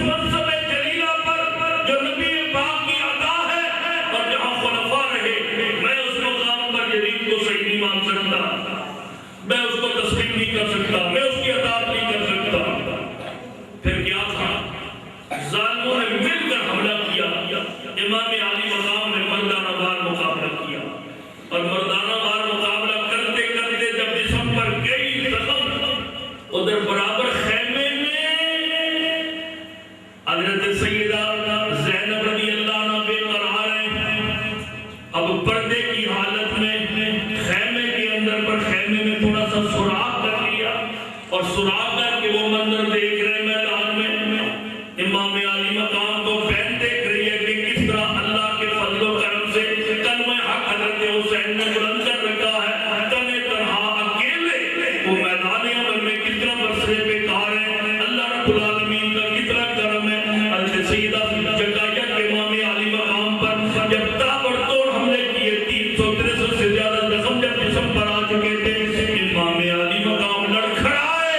منصب جلیلہ پر جو نبی پاک کی عطا ہے اور جہاں خلفاء رہے، میں اس مقام پر یزید کو صحیح نہیں مان سکتا، میں اس کو تسلیم نہیں کر سکتا، میں اس کی اطاعت نہیں کر سکتا۔ پھر کیا تھا؟ ظالموں نے مل کر حملہ کیا، امام علی مقام نے مردانہ وار مقابلہ کیا، اور مردانہ وار مقابلہ کرتے کرتے جب جسم پر گئی زخم، ادھر برابر خیمے میں حضرت سیدہ زینب رضی اللہ عنہ بے قرار ہیں، اب پردے کی حالت میں خیمے کے اندر پر خیمے میں تھوڑا سا سوراخ کر لیا، اور سوراخ کر کے وہ منظر دیکھ رہے میدان میں، امام علی مقام کو بہن دیکھ رہی ہے کہ کس طرح اللہ کے فضل و کرم سے کلمہ حق حضرت حسین نے بلند کر رکھا ہے، تنے تنہا اکیلے وہ میدان عمل میں کس طرح برسے پہ کار ہے، اللہ رب العالمین کا کتنا کرم ہے۔ حضرت سیدہ جگائیہ کے امام علی مقام پر جب تابڑتوڑ حملے کیے، 363 سے زیادہ زخم جب جسم پر آ چکے تھے، امام علی مقام لڑکھڑائے۔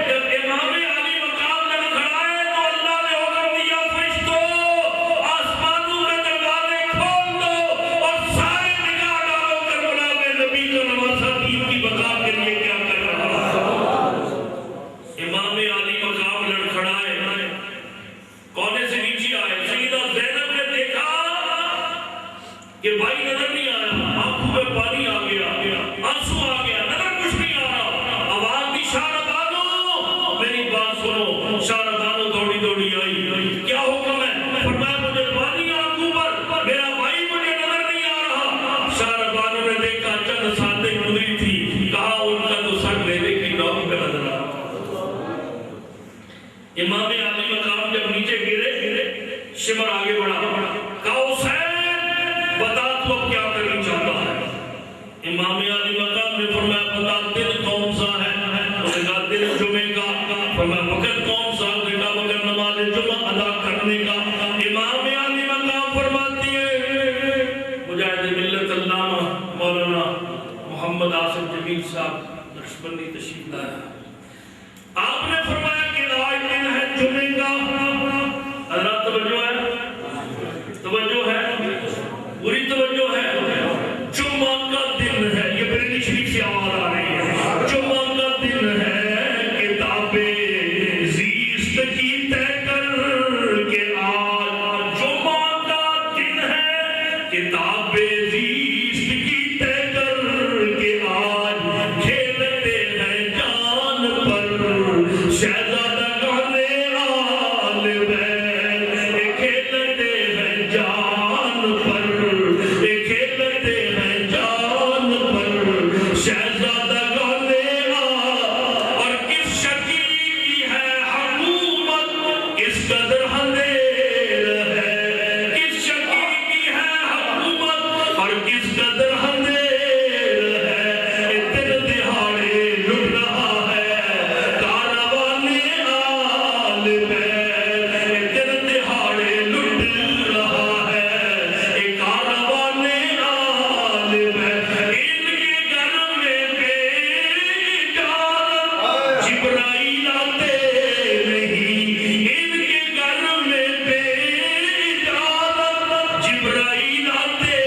جب امام علی مقام لڑکھڑائے تو اللہ نے حکم دیا، فرشتوں آسمانوں کے دروازے کھول دو اور سارے نگاہ ڈالو کربلا میں نبی کا نواسہ دین کی بقا کے لیے کیا کر رہا ہے۔ امام علی مقام لڑکھڑائے، کونے سے نیچے آئے، سیدہ زینب نے دیکھا کہ بھائی نظر نہیں آیا، آنکھوں میں پانی آ گیا، آنسو آ گیا، نظر کچھ نہیں آ رہا، آواز دی شاربانو، میری بات سنو۔ شاربانو دوڑی دوڑی آئی، کیا حکم ہے؟ فرمایا مجھے پانی آنکھوں پر، میرا بھائی مجھے نظر نہیں آ رہا۔ شاربانو نے دیکھا چند ساتیں گزری تھی، کہا ان کا تو سر لینے کی نوک پہ نظر آ۔ امام علی مقام جب نیچے گرے، شمر آگے بڑھا، کہا حسین بتا تو اب کیا کرنا چاہتا ہے؟ امام علی مقام نے فرمایا بتا دن کون سا ہے؟ انہوں نے کہا دن جمعے کا۔ فرمایا وقت کون سا؟ انہوں نے کہا وقت نماز جمعہ ادا کرنے کا۔ امام علی مقام فرماتی ہے، مجاہد ملت علامہ مولانا محمد آصف جمیل صاحب نقشبندی تشریف لایا، آپ نے فرمایا کہ آج دن ہے جمعے کا۔ حضرات توجہ ہے، توجہ ہے، پوری توجہ ہے، جمعہ کا دن ہے، یہ برنی شریف سے آواز آ رہی ہے، جمعہ کا دن ہے، کتابیں زیست کی طے کر کے آج جمعہ کا دن ہے، کتابیں زیست کی طے کر کے آج کھیلتے ہیں جان پر شہزادہ گانے آل بیت، کھیلتے ہیں جان پر، کھیلتے ہیں جان پر شہزادہ گانے اور کس شکیل کی ہے حکومت، کس قدر اندھیر ہے، کس شکیل کی ہے حکومت اور کس قدر اندھیر ہے، دن دہاڑے لٹ رہا ہے کاروانے آل بیت، دن دہاڑے لٹ رہا ہے کاروانے آل بیت، ان کے گھر میں بے اجازت جبرائیل آتے نہیں، ان کے گھر میں بے اجازت جبرائیل آتے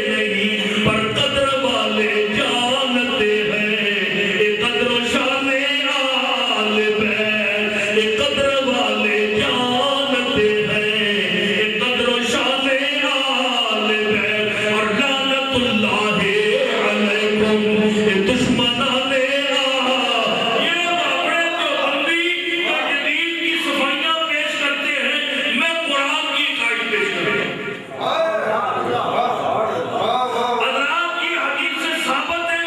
نہیں، پر قدر والے جانتے ہیں قدر و شان آل بیت، قدر والے جانتے ہیں قدر و شان آل بیت، اور لعنت اللہ علیکم دشمنان یہ اپنے جو بندی یا جدید کی صفائیاں پیش کرتے ہیں، میں قرآن کی قائد پیش کرتا ہوں۔ حضرات کی حدیث سے ثابت ہے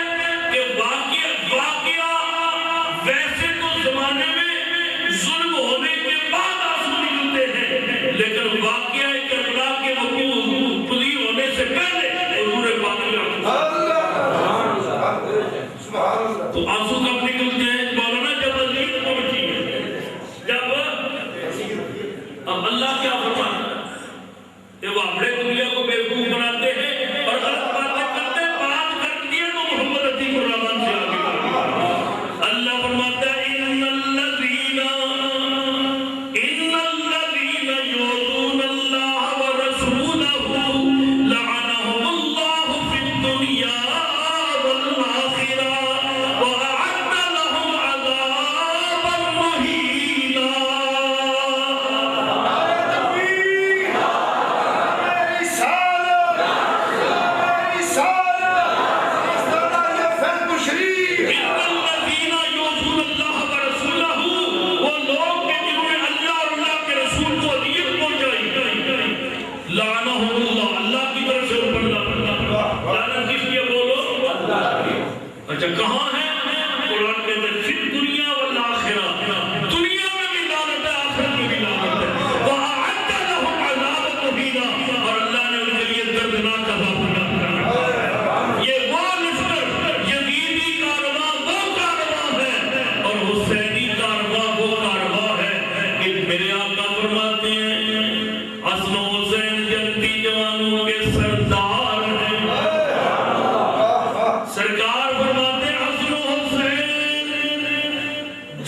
کہ واقعہ ویسے تو زمانے میں ظلم ہونے کے بعد آنسو نکلتے ہیں، لیکن واقعہ کربلا کے وقوع پذیر ہونے سے پہلے حضور پاک کے تو آنسو کب نکلتے ہیں؟ مولانا جب عزیز پہنچی ہے، جب اب اللہ کیا فرماتا ہے کہ وہ اپنے دنیا کو بیوقوف بناتے ہیں اور غلط باتیں کرتے ہیں، بات کر دیے تو محمد عتیق الرحمن سے آگے بڑھتے ہیں۔ اللہ فرماتا ہے ان الذین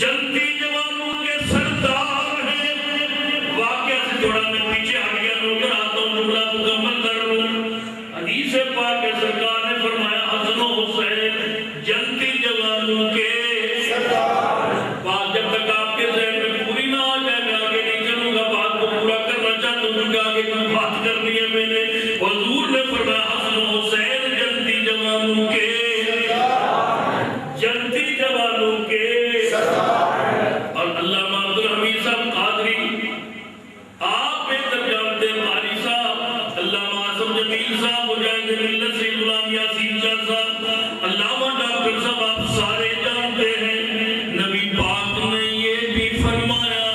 جنتی جوانوں کے سردار ہیں. واقعہ سے تھوڑا میں پیچھے ہٹ گیا نوکر آتا ہوں جملہ مکمل کر لوں. حدیث پاک کے سرکار نے فرمایا حسن و حسین جنتی جوانوں کے سردار. بات جب تک آپ کے ذہن میں پوری نہ آ جائے میں آگے نہیں چلوں گا. بات کو پورا کرنا چاہتا ہوں کہ آگے کوئی بات کرنی ہے. میں نے حضور نے فرمایا حسن و حسین جنتی جوانوں کے جنتی جوانوں کے سردار. اور علامہ عبدالحمید صاحب قادری آپ بہتر جانتے ہیں. قاری صاحب علامہ اعظم جمیل صاحب مجاہد ملت سید غلام یاسین شاہ صاحب علامہ ڈاکٹر صاحب آپ سارے جانتے ہیں. نبی پاک نے یہ بھی فرمایا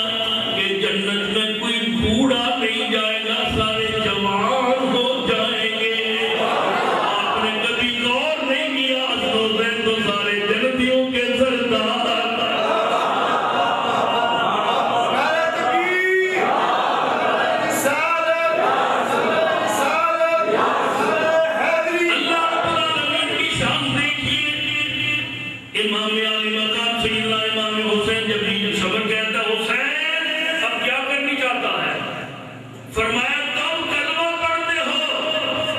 کہ جنت میں کوئی بوڑھا نہیں جائے گا سارے جوان ہو جائیں گے. آپ نے کبھی غور نہیں کیا حسن و حسین تو سارے جنتیوں کے سردار. امام علی مقام سیدنا امام حسین جب یہ صبر کہتا ہے حسین اب کیا کرنی چاہتا ہے؟ فرمایا تم کلمہ پڑھتے ہو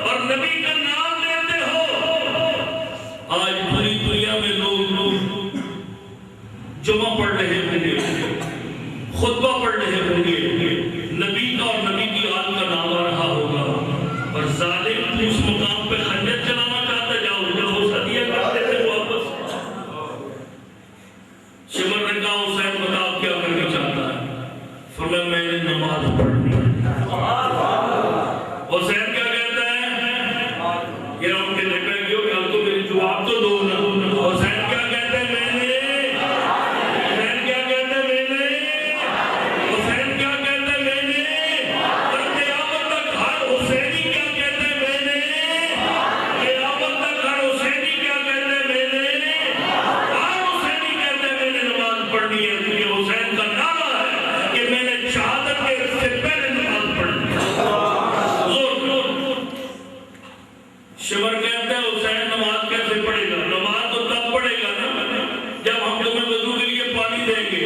اور نبی کا نام لیتے ہو. آج پوری دنیا میں لوگ جمعہ پڑھ رہے ہوں گے, خطبہ پڑھ رہے ہوں گے, نبی کا اور نبی کی آل کا نام آ رہا ہوگا اور ظالم اس مقام پہ خنجر چلانا چاہتا. جاؤ جو ہدیہ کرتے تھے واپس. شمر نے کہا حسین بتاؤ کیا کرنا چاہتا ہے؟ فرمایا میں نے نماز پڑھنی ہے. حسین کیا کہتا ہے؟ یہ ان کے دیکھا ہے کہ ہم کو میری جواب تو دو نا. حسین کیا کہتا ہے؟ میں نے. حسین کیا کہتا ہے؟ میں نے. حسین کیا کہتا ہے؟ میں نے. اور قیامت تک ہر حسینی کیا کہتا ہے؟ میں نے. قیامت تک ہر حسینی کیا کہتا ہے؟ میں نے. ہر حسینی کہتا ہے میں نے نماز پڑھنی ہے. کیونکہ حسین کا نعرہ ہے کہ میں نے شہادت کے سے پہلے نماز پڑھنی ہے. شمر کہتا ہے حسین نماز کیسے پڑھے گا؟ نماز تو تب پڑھے گا نا جب ہم تمہیں وضو کے لیے پانی دیں گے.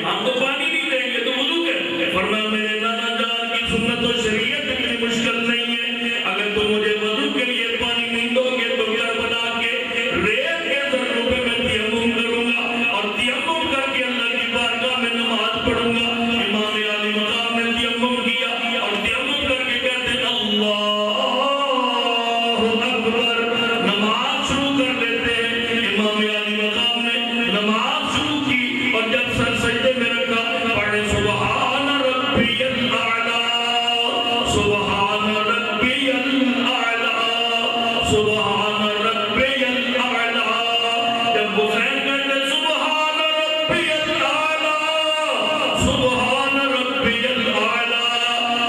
ہم تو پانی نہیں دیں گے تو وضو کیسے؟ فرمایا میرے نانا جان کی سنت و شریعت اتنی مشکل نہیں ہے. اگر تم مجھے وضو کے لیے پانی نہیں دو گے تو کربلا کے ریت کے ذروں پہ میں تیمم کروں گا اور تیمم کر کے اللہ کی بارگاہ میں نماز پڑھوں گا. امام علی مقام نے تیمم کیا اور تیمم کر کے کہتے ہیں اللہ اکبر. نماز شروع کر دیتے ہیں. امام علی مقام نے نماز شروع کی اور جب سر سجدے میں رکھا پڑھے سبحان ربی الاعلی سبحان ربی الاعلی سبحان ربی الاعلی. جب حسین کہتے سبحان ربی الاعلی سبحان ربی الاعلی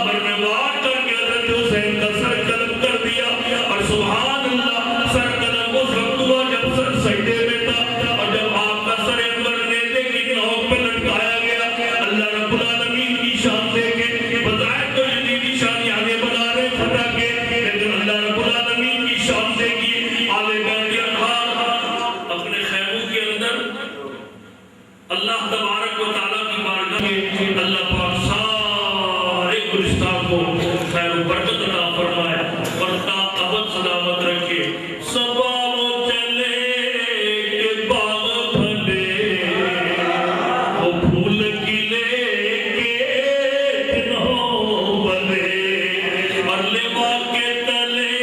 برنوار کر کے حضرت حسین کا سر قلم کر دیا اور سبحان اللہ سر قلم اس وقت ہوا جب سر سجدے میں تھا اور جب آپ کا سر انور نیزے کی نوک پہ لٹکایا گیا. اللہ رب العالمین کی شان دے کے بظاہر تو جدید نشانی آگے بنا رہے فتح کے لیکن اللہ رب العالمین کی شان دے گی آلے بیت انہار اپنے خیموں کے اندر اللہ تبارک و تعالیٰ کی بارگاہ میں اللہ پاک سارے گلستان کو خیر و برکت عطا فرمائے اور تا ابد سلامت رکھے. سباو چلے کہ باغ بھلے وہ پھول کھلے کے دنوں بلے اور لبا کے تلے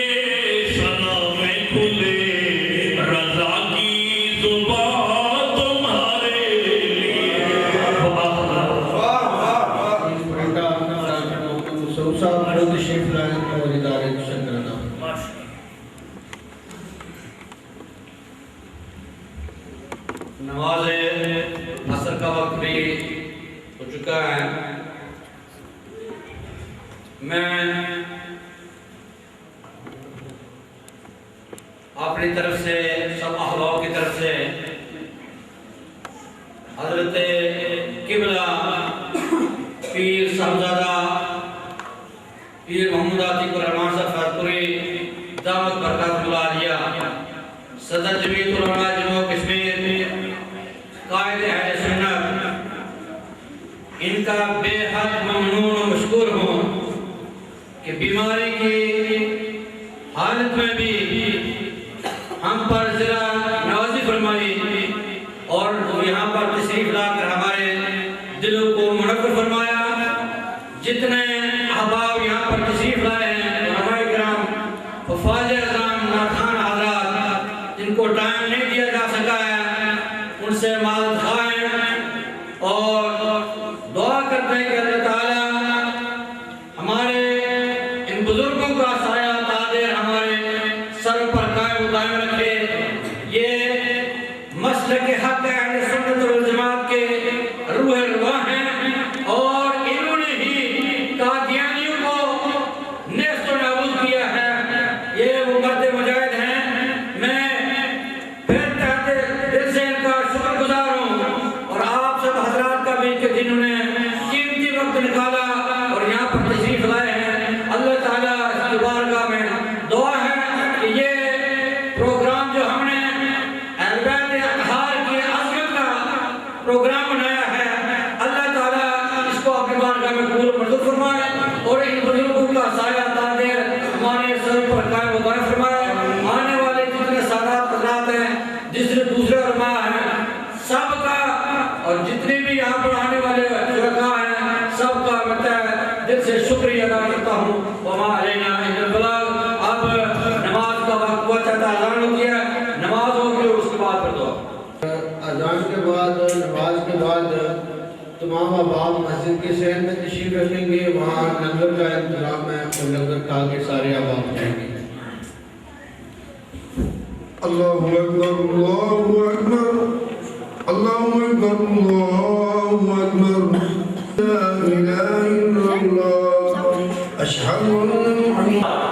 ثنا میں کھلے رضا کی زبان تمہارے لیے. نماز عصر کا وقت بھی ہو چکا ہے. میں اپنی طرف سے سب احباب کی طرف سے حضرت قبلہ پیر صاحبزادہ پیر محمد عتیق الرحمان صاحب فرپوری دعوت برکات اللہ علیہ صدر جمعیت علماء جموں کشمیر قائد اہل سنت ان کا بے حد ممنون و مشکور ہوں کہ بیماری کی حالت میں بھی ہم پر ذرا نوازی فرمائی اور یہاں پر تشریف لا کر ہمارے دلوں کو منور فرمایا۔ جتنے احباب یہاں پر تشریف لائے ہیں، علماء کرام، حفاظ اعظام، ناخوان حضرات، جن کو ٹائم نہیں دیا جا سکا ہے، ان سے معذرت خواہ ہیں اور دعا کرتے ہیں کہ اللہ تعالیٰ ہمارے ان بزرگوں کا سایہ تاج ہمارے سر پر قائم و دائم رکھے۔ یہ مسلک حق اہل سنت والجماعت کے روح رواں ہیں اور انہوں نے ہی قادیانیوں کو نیست و نابود کیا ہے۔ یہ وہ مرد مجاہد ہیں، میں پھر تحت دل سے ان کا شکر گزار ہوں اور آپ سب حضرات کا بھی کہ جنہوں نے قیمتی وقت نکالا اور یہاں پر تشریف لائے ہیں۔ اللہ تعالیٰ اس کی بارگاہ میں دعا ہے کہ یہ پروگرام جو ہم نے اہل بیت اطہار کی عظمت کا پروگرام بنایا ہے، اللہ تعالیٰ اس کو اپنی بارگاہ میں قبول و منظور فرمائے اور ان بزرگوں کا سایہ تاج ہمارے سر پر قائم و دائم فرمائے۔ آنے والے جتنے سادات حضرات ہیں، جتنے دوسرے علماء ہیں، سب کا اور جتنے بھی یہاں پر آنے والے شرکاء ہیں، سب کا میں دل سے شکریہ ادا کرتا ہوں۔ وما علینا الا البلاغ۔ اب نماز کا وقت ہوا، چاہتا اذان ہوتی ہے، نماز ہوگی اور اس کے بعد پھر دعا۔ اذان کے بعد نماز کے بعد تمام احباب مسجد کے صحن میں تشریف رکھیں گے، وہاں لنگر کا انتظام ہے اور لنگر کھا کے سارے احباب جائیں گے۔ اللہ اکبر اللہ اکبر اللہ اکبر اللہ اکبر لا الہ الا اللہ اشہد ان محمد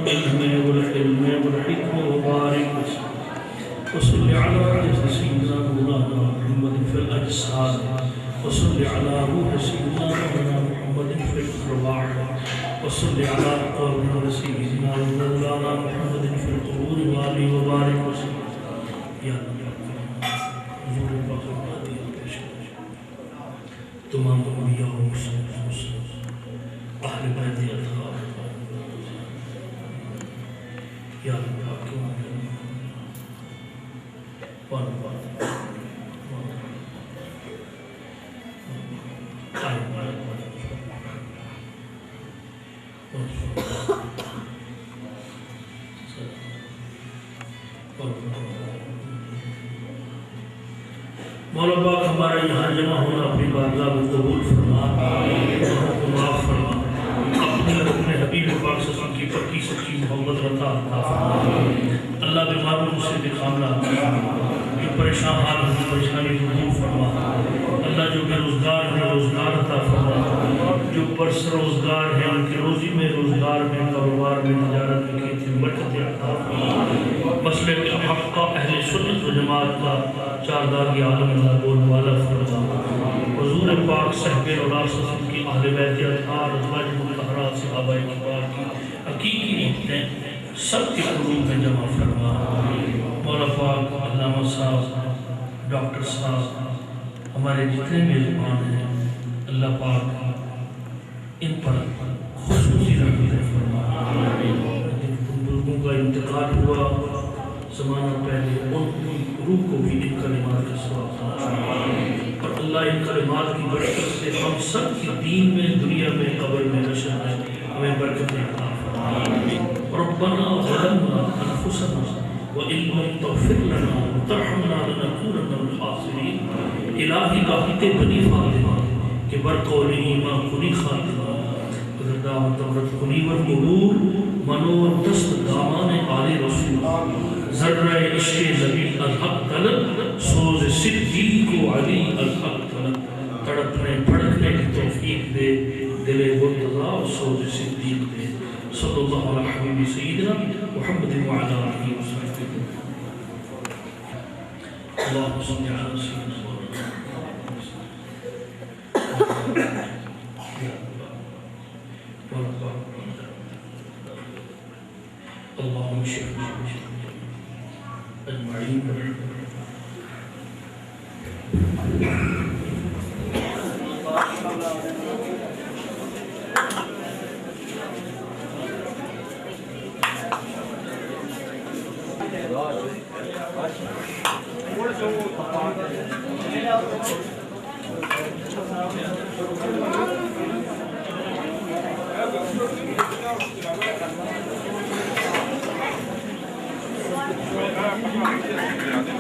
والعلم والحلم والحكمة وبارك وصل على سيدنا مولانا محمد في الأجساد وصل على روح سيدنا مولانا محمد في الأرواح وصل على قبر سيدنا مولانا محمد في القبور وآله وبارك وسلم یا حضور پاک ہدیہ پیش کریں تمام انبیاء و مرسلین اہل بیت اطہار یا اللہ کیوں مولا پاک ہمارا یہاں جمع ہونا اپنی بارگاہ میں قبول فرما معاف فرما اپنے حبیب پاک صلی اللہ علیہ وسلم کی پکی سچی محبت رتا عطا فرما اللہ بیماروں سے دکھانا جو پریشان حال ہیں پریشانی دور فرما اللہ جو بے روزگار ہیں روزگار عطا فرما جو برس روزگار ہیں ان کی روزی میں روزگار میں کاروبار میں تجارت میں کھیتی میں برکت عطا فرما مسئلے حق کا اہل سنت و جماعت کا چارداری عالم اللہ بول والا فرما حضور پاک صحبہ اولاد صلی کی اہل بیت اطہار ازواج مطہرات صحابہ کبار کی حقیقی نعمتیں سب کے قلوب میں جمع فرما مولا پاک علامہ صاحب ڈاکٹر صاحب ہمارے جتنے میزبان ہیں اللہ پاک ان پر خصوصی رحمت فرما ان بزرگوں کا انتقال ہوا زمانہ پہلے ان کی روح کو بھی ان کلمات کا ثواب پہنچا اور اللہ ان کلمات کی برکت سے ہم سب کی دین میں دنیا میں قبر میں نشر ہے ہمیں برکت عطا فرما ربنا ظلمنا انفسنا وان لم تغفر لنا وترحمنا لنكونن من الخاسرین الہی باقی بنی فاطمہ کہ برقول ایمان کنی خاتمہ اگر دعوت امرت کنی والقبور منور دست دامان آل رسول ذرہ عشق نبی الحق طلب سوز صدیق و علی الحق طلب تڑپنے پڑکنے کی توفیق دے دل مرتضی و سوز صدیق دے صلی اللہ علیہ حبیب سیدنا محمد وعلا علیہ وسلم اللہم صلی علی سیدنا اللہم شفنا اجمعین Gracias.